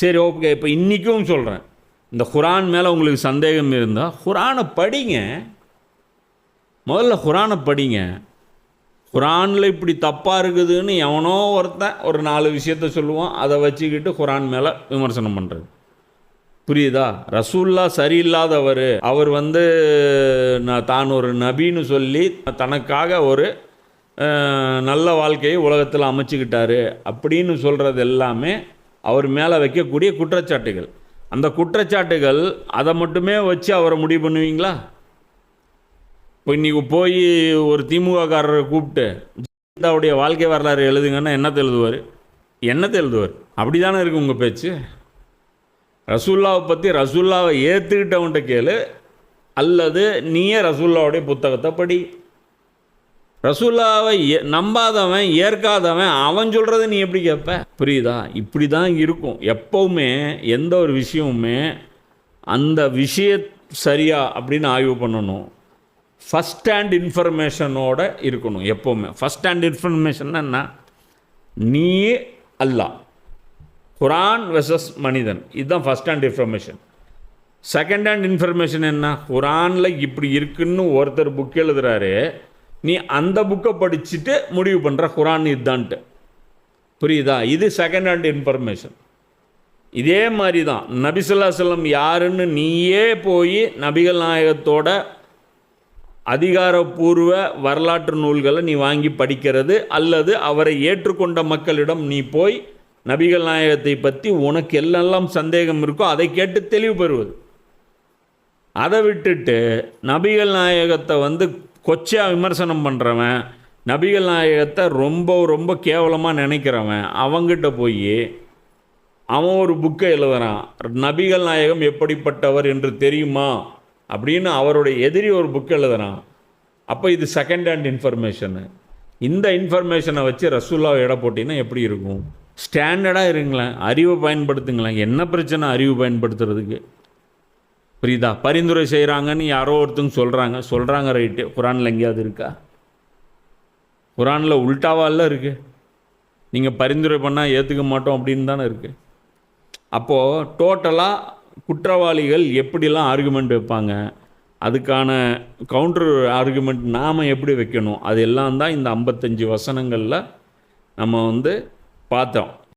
சரி ஓகே, இப்போ இன்றைக்கும் சொல்கிறேன், இந்த குரான் மேலே உங்களுக்கு சந்தேகம் இருந்தால் குரானை படிங்க. முதல்ல குரானை படிங்க. குரானில் இப்படி தப்பாக இருக்குதுன்னு எவனோ ஒருத்தன் ஒரு 4 விஷயத்த சொல்லுவான், அதை வச்சுக்கிட்டு குரான் மேலே விமர்சனம் பண்ணுறது. புரியுதா? ரசூல்லா சரியில்லாதவர், அவர் தான் ஒரு நபின்னு சொல்லி தனக்காக ஒரு நல்ல வாழ்க்கையை உலகத்தில் அமைச்சுக்கிட்டாரு அப்படின்னு சொல்கிறது எல்லாமே அவர் மேலே வைக்கக்கூடிய குற்றச்சாட்டுகள். அந்த குற்றச்சாட்டுகள் அதை மட்டுமே வச்சு அவரை முடிவு பண்ணுவீங்களா? இப்போ இன்றைக்கி போய் ஒரு திமுககாரரை கூப்பிட்டு ஜெயலலிதாவுடைய வாழ்க்கை வரலாறு எழுதுங்கன்னா என்னத்தை எழுதுவார்? அப்படி தானே இருக்குது உங்கள் பேச்சு. ரசூல்லாவை பற்றி ரசூல்லாவை ஏற்றுக்கிட்டவன்ட்ட கேளு, அல்லது நீயே ரசூல்லாவுடைய புத்தகத்தை படி. ரசூல்லாவை நம்பாதவன், ஏற்காதவன், அவன் சொல்கிறத நீ எப்படி கேட்ப? புரியுதா? இப்படி தான் இருக்கும் எப்போவுமே. எந்த ஒரு விஷயமுமே அந்த விஷய சரியா அப்படின்னு ஆய்வு பண்ணணும். ஃபஸ்ட் ஹேண்ட் இன்ஃபர்மேஷனோட இருக்கணும் எப்போவுமே. ஃபஸ்ட் ஹேண்ட் இன்ஃபர்மேஷன்னா என்ன? நீ அல்லாஹ், குரான் வெர்சஸ் மனிதன், இதுதான் first hand information. Second hand information என்ன? குரானில் இப்படி இருக்குன்னு ஒருத்தர் புக் எழுதுகிறாரு, நீ அந்த புக்கை படிச்சுட்டு முடிவு பண்ணுற குரான் இதுதான்ட்டு. புரியுதா? இது செகண்ட் ஹேண்ட் இன்ஃபர்மேஷன். இதே மாதிரி தான் நபி ஸல்லல்லாஹு அலைஹி வஸல்லம் யாருன்னு நீயே போய் நபிகள் நாயகத்தோட அதிகாரப்பூர்வ வரலாற்று நூல்களை நீ வாங்கி படிக்கிறது, அல்லது அவரை ஏற்றுக்கொண்ட மக்களிடம் நீ போய் நபிகள் நாயகத்தை பற்றி உனக்கு எல்லாம் சந்தேகம் இருக்கோ அதை கேட்டு தெளிவு பெறுவது. அதை விட்டுட்டு நபிகள் நாயகத்தை கொச்சையாக விமர்சனம் பண்ணுறவன், நபிகள் நாயகத்தை ரொம்ப ரொம்ப கேவலமாக நினைக்கிறவன், அவங்கிட்ட போய் அவன் ஒரு புக்கை எழுதுறான், நபிகள் நாயகம் எப்படிப்பட்டவர் என்று தெரியுமா அப்படின்னு அவருடைய எதிரி ஒரு புக் எழுதுறான். அப்போ இது செகண்ட் ஹேண்ட் இன்ஃபர்மேஷனு. இந்த இன்ஃபர்மேஷனை வச்சு ரசூல்லாவை எடை போட்டிங்கன்னா எப்படி இருக்கும்? ஸ்டாண்டர்டாக இருங்களேன், அறிவை பயன்படுத்துங்களேன். என்ன பிரச்சனை அறிவு பயன்படுத்துறதுக்கு? புரியுதா? பரிந்துரை செய்கிறாங்கன்னு யாரோ ஒருத்தங்க சொல்கிறாங்க ரைட்டு. குரானில் எங்கேயாவது இருக்கா? குரானில் உல்டாவாலாம் இருக்குது. நீங்கள் பரிந்துரை பண்ணால் ஏற்றுக்க மாட்டோம் அப்படின்னு தானே இருக்குது. அப்போது டோட்டலாக குற்றவாளிகள் எப்படிலாம் ஆர்குமெண்ட் வைப்பாங்க, அதுக்கான கவுண்டர் ஆர்குமெண்ட் நாம் எப்படி வைக்கணும், அது எல்லாம் தான் இந்த 55 வசனங்களில் நம்ம பார்த்தோம்.